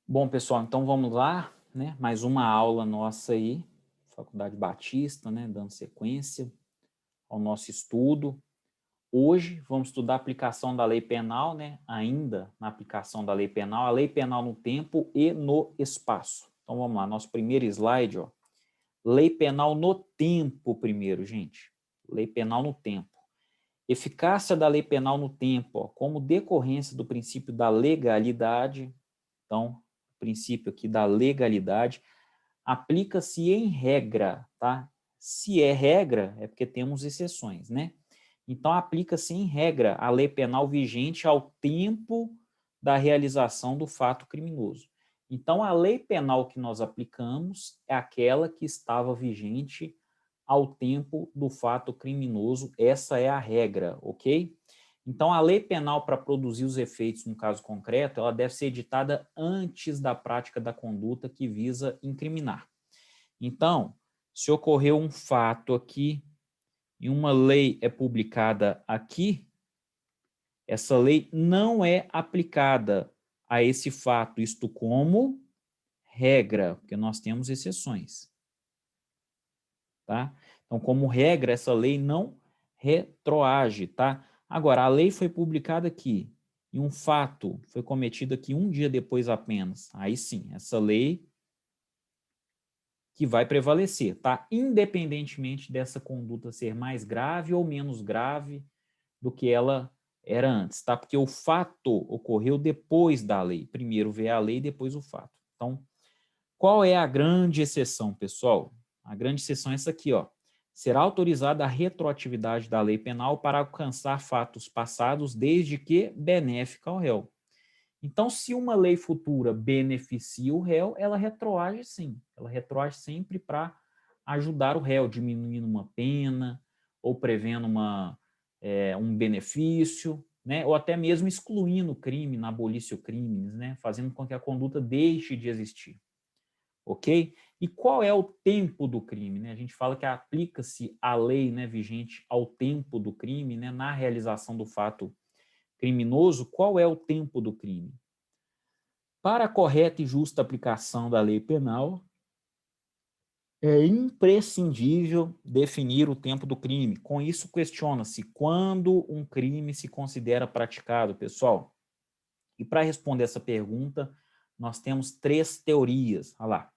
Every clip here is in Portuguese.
Bom, pessoal, então vamos lá, né? Mais uma aula nossa aí, Faculdade Batista, né? Dando sequência ao nosso estudo. Hoje vamos estudar a aplicação da lei penal, né? Ainda na aplicação da lei penal, a lei penal no tempo e no espaço. Então vamos lá, nosso primeiro slide, ó. Lei penal no tempo primeiro, gente. Lei penal no tempo. Eficácia da lei penal no tempo, ó, como decorrência do princípio da legalidade. Então, o princípio aqui da legalidade aplica-se em regra, tá? Se é regra, é porque temos exceções, né? Então, aplica-se em regra a lei penal vigente ao tempo da realização do fato criminoso. Então, a lei penal que nós aplicamos é aquela que estava vigente ao tempo do fato criminoso. Essa é a regra, ok? Então, a lei penal, para produzir os efeitos no caso concreto, ela deve ser editada antes da prática da conduta que visa incriminar. Então, se ocorreu um fato aqui e uma lei é publicada aqui, essa lei não é aplicada a esse fato, isto como regra, porque nós temos exceções. Tá? Então, como regra, essa lei não retroage, tá? Agora, a lei foi publicada aqui e um fato foi cometido aqui um dia depois apenas. Aí sim, essa lei que vai prevalecer, tá? Independentemente dessa conduta ser mais grave ou menos grave do que ela era antes, tá? Porque o fato ocorreu depois da lei. Primeiro veio a lei, depois o fato. Então, qual é a grande exceção, pessoal? A grande exceção é essa aqui, ó. Será autorizada a retroatividade da lei penal para alcançar fatos passados, desde que benéfica ao réu. Então, se uma lei futura beneficia o réu, ela retroage sim. Ela retroage sempre para ajudar o réu, diminuindo uma pena ou prevendo um benefício, né? Ou até mesmo excluindo o crime, na abolição crimes, né? Fazendo com que a conduta deixe de existir. Ok? E qual é o tempo do crime? Né? A gente fala que aplica-se a lei, né, vigente ao tempo do crime, né, na realização do fato criminoso. Qual é o tempo do crime? Para a correta e justa aplicação da lei penal, é imprescindível definir o tempo do crime. Com isso, questiona-se quando um crime se considera praticado, pessoal. E para responder essa pergunta, nós temos três teorias. Olha lá.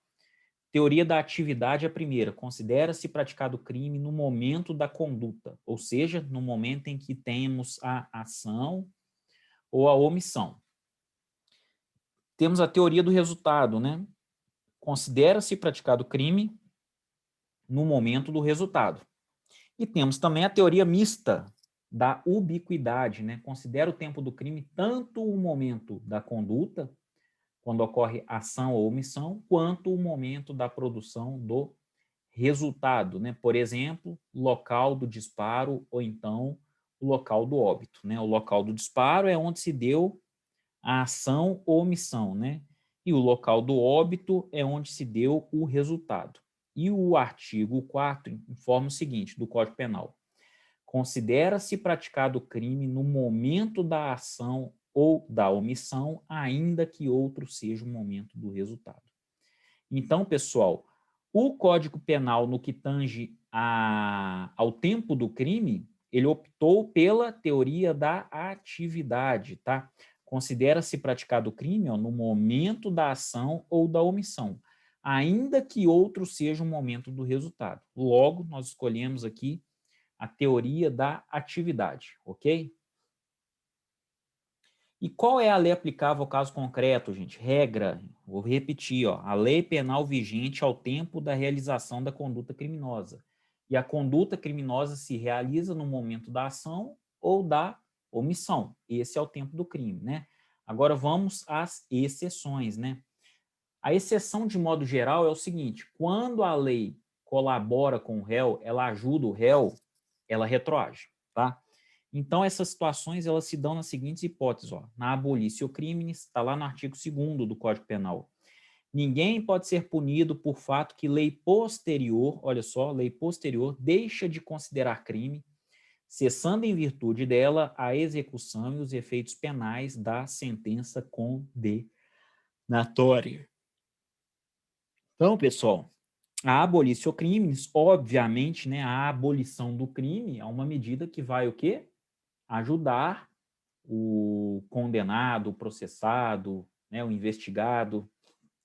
Teoria da atividade é a primeira. Considera-se praticado o crime no momento da conduta, ou seja, no momento em que temos a ação ou a omissão. Temos a teoria do resultado, né? Considera-se praticado o crime no momento do resultado. E temos também a teoria mista da ubiquidade, né? Considera o tempo do crime tanto o momento da conduta, quando ocorre ação ou omissão, quanto o momento da produção do resultado, né? Por exemplo, local do disparo ou então o local do óbito, né? O local do disparo é onde se deu a ação ou omissão, né? E o local do óbito é onde se deu o resultado. E o artigo 4 informa o seguinte, do Código Penal. Considera-se praticado o crime no momento da ação ou da omissão, ainda que outro seja o momento do resultado. Então, pessoal, o Código Penal, no que tange ao tempo do crime, ele optou pela teoria da atividade, tá? Considera-se praticado o crime, ó, no momento da ação ou da omissão, ainda que outro seja o momento do resultado. Logo, nós escolhemos aqui a teoria da atividade, ok? E qual é a lei aplicável ao caso concreto, gente? Regra, vou repetir, ó, a lei penal vigente ao tempo da realização da conduta criminosa. E a conduta criminosa se realiza no momento da ação ou da omissão. Esse é o tempo do crime, né? Agora vamos às exceções, né? A exceção, de modo geral, é o seguinte: quando a lei colabora com o réu, ela ajuda o réu, ela retroage, tá? Então, essas situações elas se dão nas seguintes hipóteses. Ó. Na abolição crimes, está lá no artigo 2º do Código Penal. Ninguém pode ser punido por fato que lei posterior, olha só, lei posterior, deixa de considerar crime, cessando em virtude dela a execução e os efeitos penais da sentença condenatória. condenatória. Então, pessoal, a abolitio crimes, obviamente, né, a abolição do crime é uma medida que vai o quê? Ajudar o condenado, o processado, né, o investigado.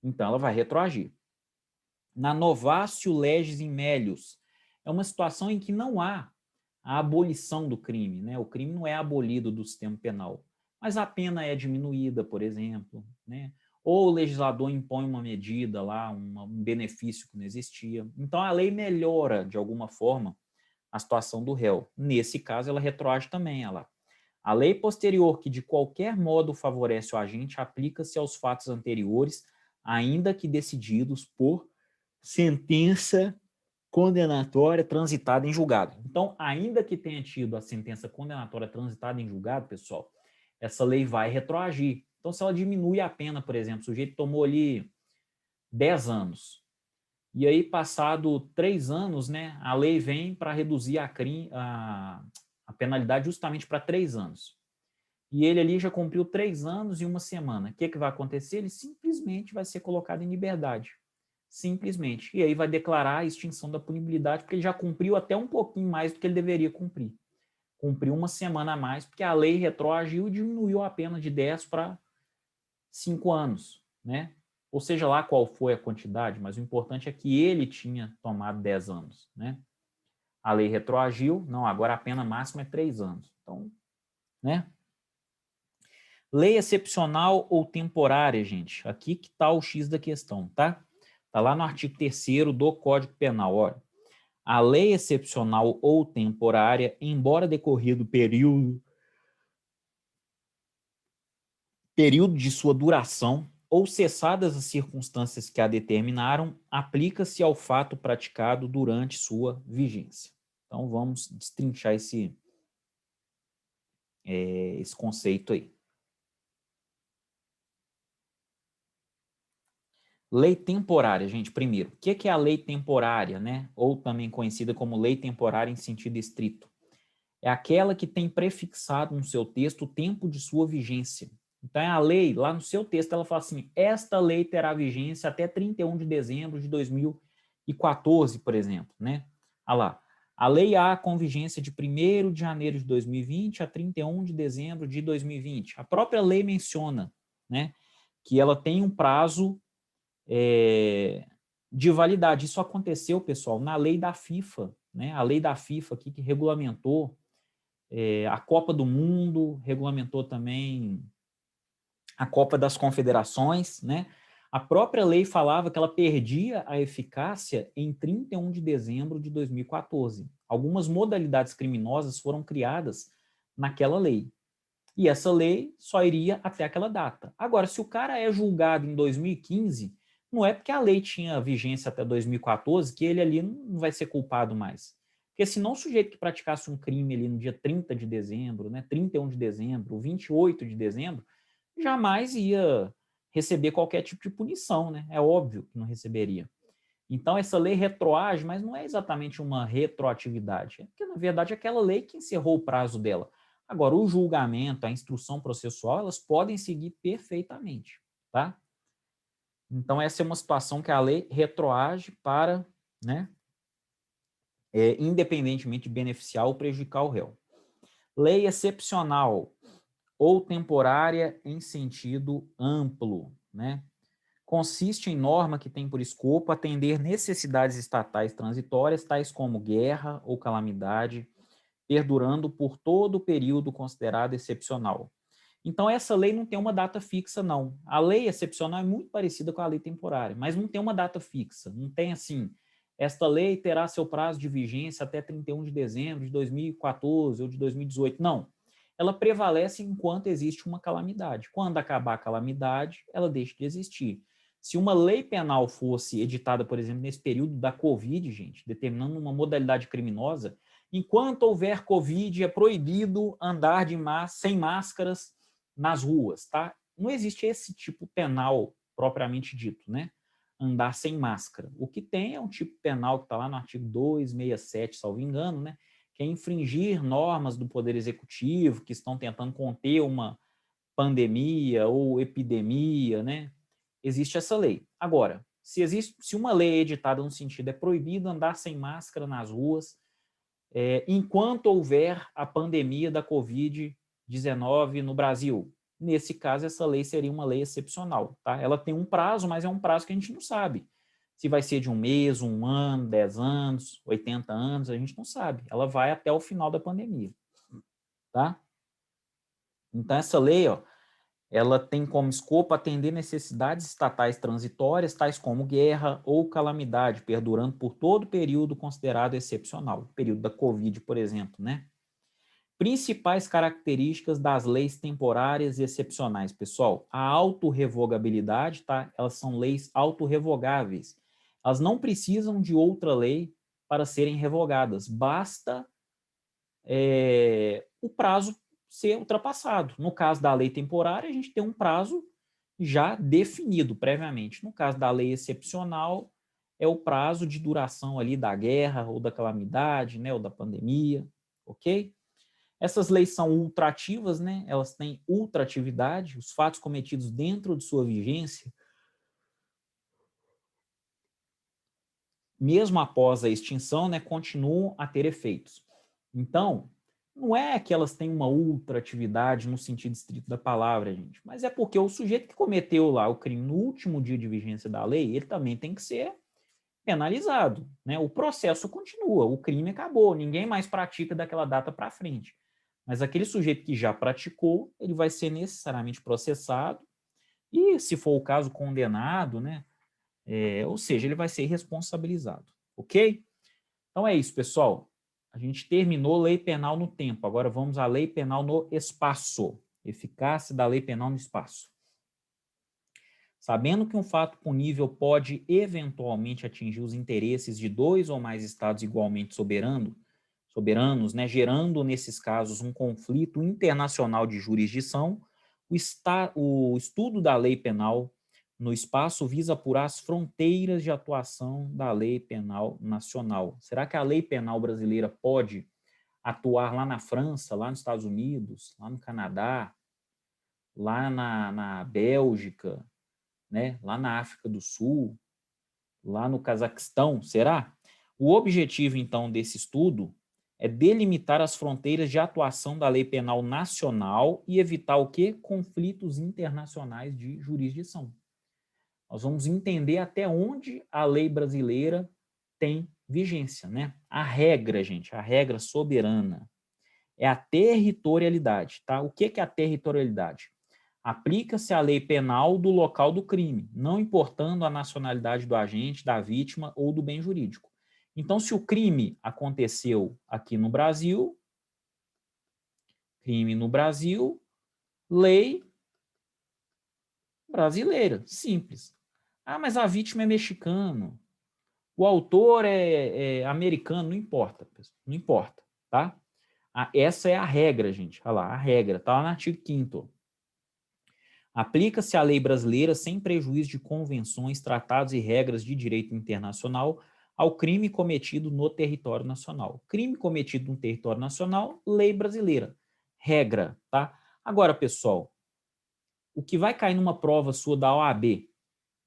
Então, ela vai retroagir. Na novatio legis in melius, é uma situação em que não há a abolição do crime, né? O crime não é abolido do sistema penal, mas a pena é diminuída, por exemplo, né? Ou o legislador impõe uma medida lá, um benefício que não existia. Então, a lei melhora, de alguma forma, a situação do réu. Nesse caso, ela retroage também, ela. A lei posterior que de qualquer modo favorece o agente aplica-se aos fatos anteriores, ainda que decididos por sentença condenatória transitada em julgado. Então, ainda que tenha tido a sentença condenatória transitada em julgado, pessoal, essa lei vai retroagir. Então, se ela diminui a pena, por exemplo, o sujeito tomou ali 10 anos, e aí, passado 3 anos, né, a lei vem para reduzir a penalidade justamente para 3 anos. E ele ali já cumpriu 3 anos e 1 semana. O que, que vai acontecer? Ele simplesmente vai ser colocado em liberdade. Simplesmente. E aí vai declarar a extinção da punibilidade, porque ele já cumpriu até um pouquinho mais do que ele deveria cumprir. Cumpriu 1 semana a mais, porque a lei retroagiu e diminuiu a pena de 10 para 5 anos, né? Ou seja lá qual foi a quantidade, mas o importante é que ele tinha tomado 10 anos, né? A lei retroagiu, não, agora a pena máxima é 3 anos. Então, né? Lei excepcional ou temporária, gente? Aqui que está o X da questão, tá? Está lá no artigo 3º do Código Penal. Olha, a lei excepcional ou temporária, embora decorrido período de sua duração ou cessadas as circunstâncias que a determinaram, aplica-se ao fato praticado durante sua vigência. Então, vamos destrinchar esse conceito aí. Lei temporária, gente, primeiro. O que é a lei temporária, né? Ou também conhecida como lei temporária em sentido estrito? É aquela que tem prefixado no seu texto o tempo de sua vigência. Então, a lei, lá no seu texto, ela fala assim, esta lei terá vigência até 31 de dezembro de 2014, por exemplo, né? Olha lá, a lei A com vigência de 1º de janeiro de 2020 a 31 de dezembro de 2020. A própria lei menciona, né, que ela tem um prazo de validade. Isso aconteceu, pessoal, na lei da FIFA, né? A lei da FIFA aqui que regulamentou a Copa do Mundo, regulamentou também a Copa das Confederações, né? A própria lei falava que ela perdia a eficácia em 31 de dezembro de 2014. Algumas modalidades criminosas foram criadas naquela lei. E essa lei só iria até aquela data. Agora, se o cara é julgado em 2015, não é porque a lei tinha vigência até 2014 que ele ali não vai ser culpado mais. Porque senão o sujeito que praticasse um crime ali no dia 30 de dezembro, né, 31 de dezembro, 28 de dezembro, jamais ia receber qualquer tipo de punição, né? É óbvio que não receberia. Então, essa lei retroage, mas não é exatamente uma retroatividade, é porque, na verdade, é aquela lei que encerrou o prazo dela. Agora, o julgamento, a instrução processual, elas podem seguir perfeitamente, tá? Então, essa é uma situação que a lei retroage para, né, independentemente de beneficiar ou prejudicar o réu. Lei excepcional ou temporária em sentido amplo, né? Consiste em norma que tem por escopo atender necessidades estatais transitórias, tais como guerra ou calamidade, perdurando por todo o período considerado excepcional. Então, essa lei não tem uma data fixa, não. A lei excepcional é muito parecida com a lei temporária, mas não tem uma data fixa. Não tem assim, esta lei terá seu prazo de vigência até 31 de dezembro de 2014 ou de 2018. Não. Ela prevalece enquanto existe uma calamidade. Quando acabar a calamidade, ela deixa de existir. Se uma lei penal fosse editada, por exemplo, nesse período da Covid, gente, determinando uma modalidade criminosa, enquanto houver Covid, é proibido andar sem máscaras nas ruas, tá? Não existe esse tipo penal propriamente dito, né? Andar sem máscara. O que tem é um tipo penal que está lá no artigo 267, salvo engano, né? Que é infringir normas do Poder Executivo que estão tentando conter uma pandemia ou epidemia, né? existe essa lei. Agora, se uma lei é editada no sentido é proibido andar sem máscara nas ruas, enquanto houver a pandemia da Covid-19 no Brasil, nesse caso, essa lei seria uma lei excepcional. Tá? Ela tem um prazo, mas é um prazo que a gente não sabe. Se vai ser de um mês, 1 ano, 10 anos, 80 anos, a gente não sabe. Ela vai até o final da pandemia. Tá? Então, essa lei, ó, ela tem como escopo atender necessidades estatais transitórias, tais como guerra ou calamidade, perdurando por todo o período considerado excepcional, o período da Covid, por exemplo, né? Principais características das leis temporárias e excepcionais, pessoal. A autorrevogabilidade, tá? Elas são leis autorrevogáveis. Elas não precisam de outra lei para serem revogadas. Basta o prazo ser ultrapassado. No caso da lei temporária, a gente tem um prazo já definido previamente. No caso da lei excepcional, é o prazo de duração ali da guerra ou da calamidade, né, ou da pandemia, ok? Essas leis são ultrativas, né? Elas têm ultratividade, os fatos cometidos dentro de sua vigência, mesmo após a extinção, né, continuam a ter efeitos. Então, não é que elas têm uma ultratividade no sentido estrito da palavra, gente, mas é porque o sujeito que cometeu lá o crime no último dia de vigência da lei, ele também tem que ser penalizado, né? O processo continua, o crime acabou, ninguém mais pratica daquela data para frente. Mas aquele sujeito que já praticou, ele vai ser necessariamente processado e, se for o caso, condenado, né? Ou seja, ele vai ser responsabilizado, ok? Então é isso, pessoal. A gente terminou lei penal no tempo, agora vamos à lei penal no espaço. Eficácia da lei penal no espaço. Sabendo que um fato punível pode eventualmente atingir os interesses de 2 ou mais estados igualmente soberanos, né, gerando nesses casos um conflito internacional de jurisdição, o estudo da lei penal no espaço visa apurar as fronteiras de atuação da lei penal nacional. Será que a lei penal brasileira pode atuar lá na França, lá nos Estados Unidos, lá no Canadá, lá na Bélgica, né, lá na África do Sul, lá no Cazaquistão, será? O objetivo, então, desse estudo é delimitar as fronteiras de atuação da lei penal nacional e evitar o quê? Conflitos internacionais de jurisdição. Nós vamos entender até onde a lei brasileira tem vigência, né? A regra, gente, a regra soberana é a territorialidade, tá? O que é a territorialidade? Aplica-se a lei penal do local do crime, não importando a nacionalidade do agente, da vítima ou do bem jurídico. Então, se o crime aconteceu aqui no Brasil, crime no Brasil, lei brasileira, simples. Ah, mas a vítima é mexicano, o autor é americano, não importa, não importa, tá? Essa é a regra, gente, olha lá, a regra, tá lá no artigo 5º. Aplica-se a lei brasileira sem prejuízo de convenções, tratados e regras de direito internacional ao crime cometido no território nacional. Crime cometido no território nacional, lei brasileira. Regra, tá? Agora, pessoal, o que vai cair numa prova sua da OAB,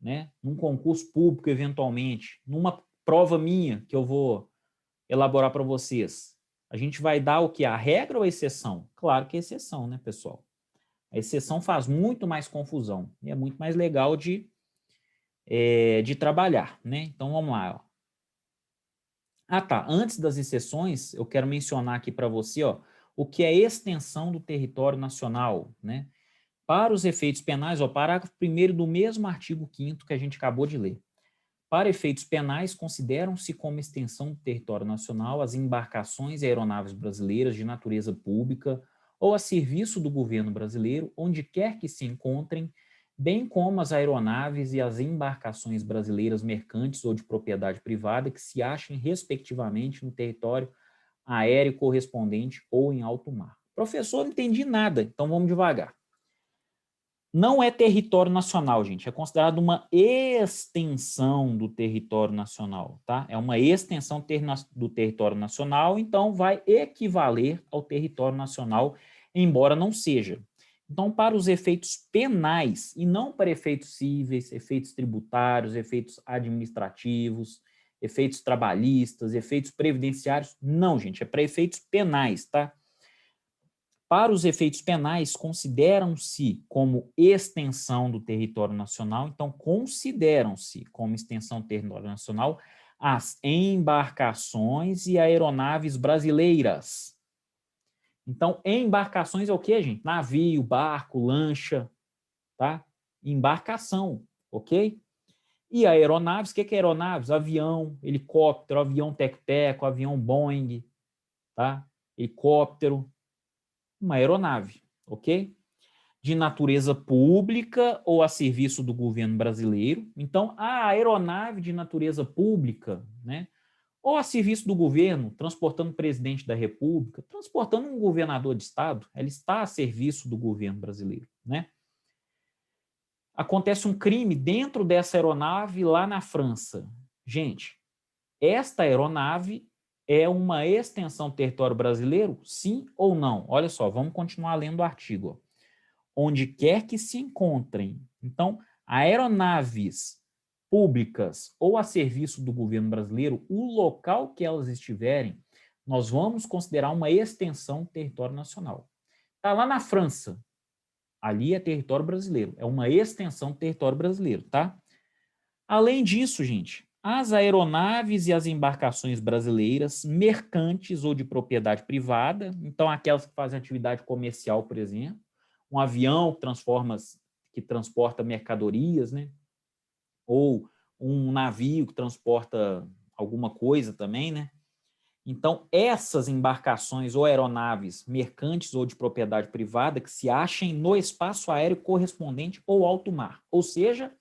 né? Num concurso público, eventualmente, numa prova minha que eu vou elaborar para vocês, a gente vai dar o que? A regra ou a exceção? Claro que é exceção, né, pessoal? A exceção faz muito mais confusão e é muito mais legal de trabalhar, né? Então, vamos lá. Ó. Ah, tá. Antes das exceções, eu quero mencionar aqui para você, ó, o que é extensão do território nacional, né? Para os efeitos penais, ó, parágrafo 1º do mesmo artigo 5º que a gente acabou de ler. Para efeitos penais, consideram-se como extensão do território nacional as embarcações e aeronaves brasileiras de natureza pública ou a serviço do governo brasileiro, onde quer que se encontrem, bem como as aeronaves e as embarcações brasileiras mercantes ou de propriedade privada que se achem, respectivamente, no território aéreo correspondente ou em alto mar. Professor, não entendi nada, então vamos devagar. Não é território nacional, gente. É considerado uma extensão do território nacional, tá? É uma extensão do território nacional, então vai equivaler ao território nacional, embora não seja. Então, para os efeitos penais, e não para efeitos cíveis, efeitos tributários, efeitos administrativos, efeitos trabalhistas, efeitos previdenciários, não, gente, é para efeitos penais, tá? Para os efeitos penais, consideram-se como extensão do território nacional, então consideram-se como extensão do território nacional as embarcações e aeronaves brasileiras. Então, embarcações é o quê, gente? Navio, barco, lancha, tá? Embarcação, ok? E aeronaves, o que é aeronaves? Avião, helicóptero, avião tec-teco, avião Boeing, tá? Helicóptero, uma aeronave, ok? De natureza pública ou a serviço do governo brasileiro. Então, a aeronave de natureza pública, né? Ou a serviço do governo, transportando o presidente da República, transportando um governador de estado, ela está a serviço do governo brasileiro, né? Acontece um crime dentro dessa aeronave lá na França. Gente, esta aeronave é uma extensão do território brasileiro? Sim ou não? Olha só, vamos continuar lendo o artigo. Onde quer que se encontrem. Então, aeronaves públicas ou a serviço do governo brasileiro, o local que elas estiverem, nós vamos considerar uma extensão do território nacional. Está lá na França, ali é território brasileiro, é uma extensão do território brasileiro, tá? Além disso, gente, as aeronaves e as embarcações brasileiras, mercantes ou de propriedade privada, então aquelas que fazem atividade comercial, por exemplo, um avião que transporta mercadorias, né? Ou um navio que transporta alguma coisa também, né? Então, essas embarcações ou aeronaves mercantes ou de propriedade privada que se achem no espaço aéreo correspondente ou alto mar. Ou seja,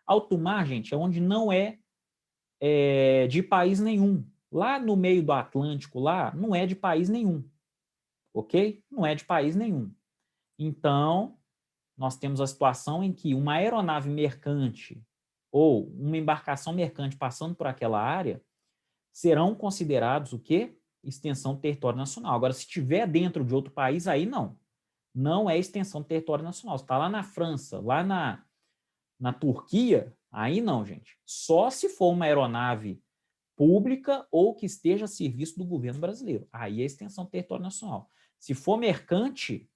alto mar, gente, é onde não é de país nenhum. Lá no meio do Atlântico, lá, não é de país nenhum. Ok? Não é de país nenhum. Então, nós temos a situação em que uma aeronave mercante ou uma embarcação mercante passando por aquela área serão considerados o quê? Extensão do território nacional. Agora, se estiver dentro de outro país, aí não. Não é extensão do território nacional. Se está lá na França, lá na Turquia, aí não, gente. Só se for uma aeronave pública ou que esteja a serviço do governo brasileiro. Aí é extensão do território nacional. Se for mercante,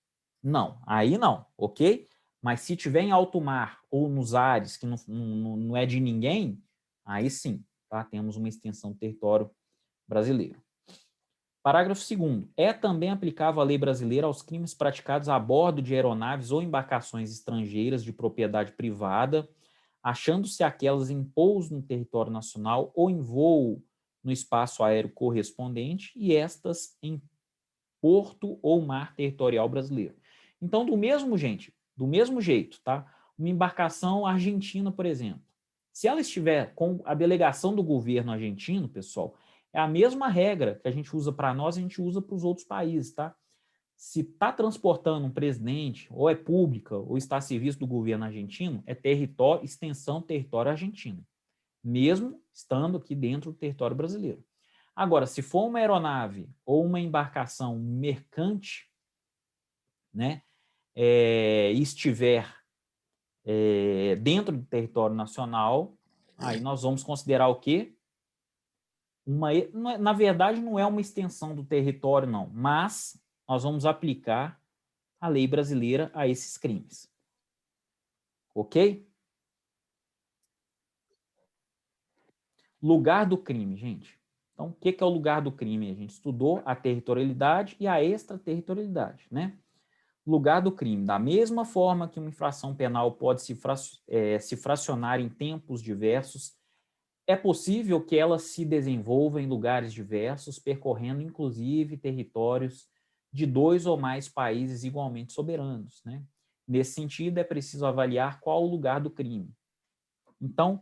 não. Aí não, ok? Mas se tiver em alto mar ou nos ares, que não é de ninguém, aí sim, tá? Temos uma extensão do território brasileiro. Parágrafo 2º. É também aplicável a lei brasileira aos crimes praticados a bordo de aeronaves ou embarcações estrangeiras de propriedade privada, achando-se aquelas em pouso no território nacional ou em voo no espaço aéreo correspondente e estas em porto ou mar territorial brasileiro. Então, do mesmo jeito, tá? Uma embarcação argentina, por exemplo, se ela estiver com a delegação do governo argentino, pessoal, é a mesma regra que a gente usa para nós, a gente usa para os outros países, tá? Se está transportando um presidente, ou é pública, ou está a serviço do governo argentino, é território, extensão território argentino, mesmo estando aqui dentro do território brasileiro. Agora, se for uma aeronave ou uma embarcação mercante, né, e estiver dentro do território nacional, aí nós vamos considerar o quê? Na verdade, não é uma extensão do território, não, mas nós vamos aplicar a lei brasileira a esses crimes. Ok? Lugar do crime, gente. Então, o que é o lugar do crime? A gente estudou a territorialidade e a extraterritorialidade, né? Lugar do crime. Da mesma forma que uma infração penal pode se fracionar em tempos diversos, é possível que ela se desenvolva em lugares diversos, percorrendo inclusive territórios de 2 ou mais países igualmente soberanos, né? Nesse sentido, é preciso avaliar qual o lugar do crime. Então,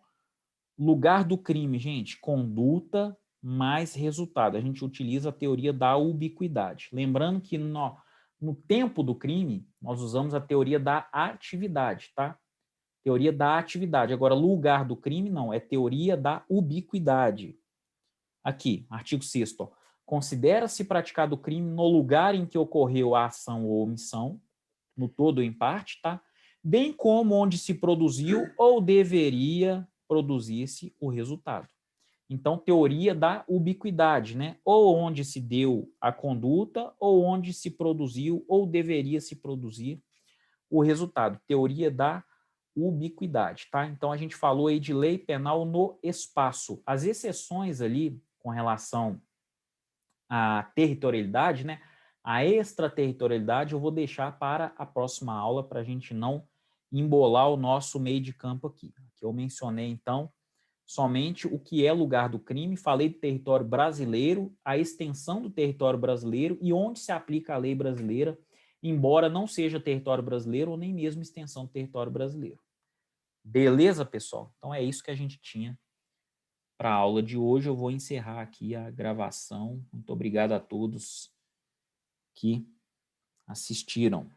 lugar do crime, gente, conduta mais resultado. A gente utiliza a teoria da ubiquidade. Lembrando que no tempo do crime, nós usamos a teoria da atividade, tá? Teoria da atividade. Agora, lugar do crime, não, é teoria da ubiquidade. Aqui, artigo 6º. Considera-se praticado o crime no lugar em que ocorreu a ação ou omissão, no todo ou em parte, tá? Bem como onde se produziu ou deveria produzir-se o resultado. Então, teoria da ubiquidade, né? Ou onde se deu a conduta, ou onde se produziu ou deveria se produzir o resultado. Teoria da ubiquidade, tá? Então, a gente falou aí de lei penal no espaço. As exceções ali com relação à territorialidade, né? A extraterritorialidade eu vou deixar para a próxima aula para a gente não embolar o nosso meio de campo aqui. Aqui eu mencionei, então, somente o que é lugar do crime, falei do território brasileiro, a extensão do território brasileiro e onde se aplica a lei brasileira, embora não seja território brasileiro ou nem mesmo extensão do território brasileiro. Beleza, pessoal? Então é isso que a gente tinha para a aula de hoje. Eu vou encerrar aqui a gravação. Muito obrigado a todos que assistiram.